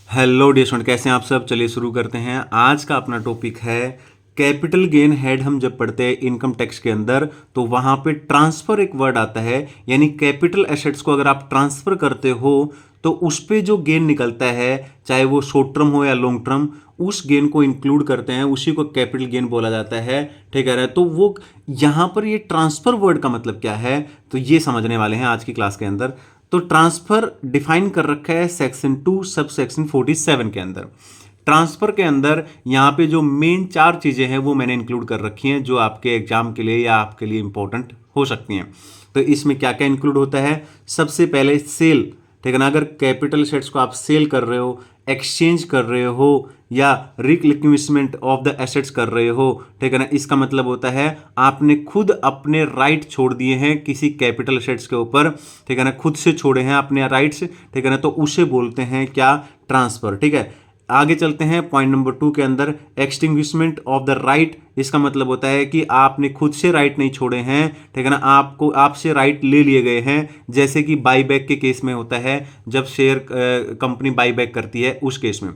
Hello dear student, कैसे हैं आप सब। चलिए शुरू करते हैं। आज का अपना टॉपिक है कैपिटल गेन हेड। हम जब पढ़ते हैं इनकम टैक्स के अंदर तो वहां पे ट्रांसफर एक वर्ड आता है, यानी कैपिटल एसेट्स को अगर आप ट्रांसफर करते हो तो उस पे जो गेन निकलता है, चाहे वो शॉर्ट टर्म हो या लॉन्ग टर्म, उस गेन को इंक्लूड करते हैं, उसी को कैपिटल गेन बोला जाता है। ठीक है, तो वो यहां पर ये ट्रांसफर वर्ड का मतलब क्या है, तो ये समझने वाले हैं आज की क्लास के अंदर। तो ट्रांसफर डिफाइन कर रखा है सेक्शन 2 सब सेक्शन 47 के अंदर। ट्रांसफर के अंदर यहाँ पे जो मेन 4 चीजें हैं वो मैंने इंक्लूड कर रखी हैं, जो आपके एग्जाम के लिए या आपके लिए इंपॉर्टेंट हो सकती हैं। तो इसमें क्या क्या इंक्लूड होता है। सबसे पहले सेल, ठीक है ना। अगर कैपिटल एसेट्स को आप सेल कर रहे हो, एक्सचेंज कर रहे हो या रिक्विजिशमेंट ऑफ द एसेट्स कर रहे हो, ठीक है ना, इसका मतलब होता है आपने खुद अपने राइट छोड़ दिए हैं किसी कैपिटल एसेट्स के ऊपर, ठीक है ना, खुद से छोड़े हैं अपने राइट्स, ठीक है ना, तो उसे बोलते हैं क्या, ट्रांसफर। ठीक है, आगे चलते हैं पॉइंट नंबर 2 के अंदर, एक्सटिंग्विशमेंट ऑफ द राइट। इसका मतलब होता है कि आपने खुद से राइट नहीं छोड़े हैं, ठीक है ना, आपको आपसे राइट ले लिए गए हैं, जैसे कि बाईबैक के केस में होता है, जब शेयर कंपनी बाईबैक करती है उस केस में।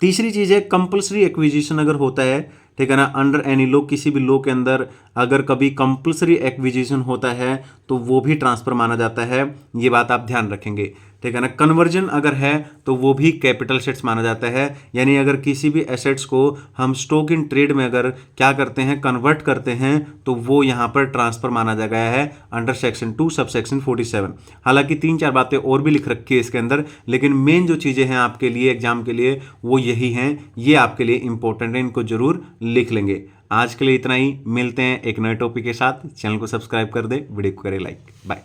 तीसरी चीज है कंपल्सरी एक्विजिशन अगर होता है, ठीक है ना, अंडर एनी लॉ, किसी भी लॉ के अंदर अगर कभी कंपल्सरी एक्विजिशन होता है तो वो भी ट्रांसफर माना जाता है, ये बात आप ध्यान रखेंगे। ठीक है ना, कन्वर्जन अगर है तो वो भी कैपिटल एसेट्स माना जाता है, यानी अगर किसी भी एसेट्स को हम स्टॉक इन ट्रेड में अगर क्या करते हैं, कन्वर्ट करते हैं, तो वो यहाँ पर ट्रांसफर माना जा गया है अंडर सेक्शन 2 सब सेक्शन 47। हालांकि 3-4 बातें और भी लिख रखी है इसके अंदर, लेकिन मेन जो चीज़ें हैं आपके लिए एग्जाम के लिए वो यही हैं, ये आपके लिए इंपॉर्टेंट है, इनको जरूर लिख लेंगे। आज के लिए इतना ही, मिलते हैं एक नए टॉपिक के साथ। चैनल को सब्सक्राइब कर दें, वीडियो को करें लाइक। बाय।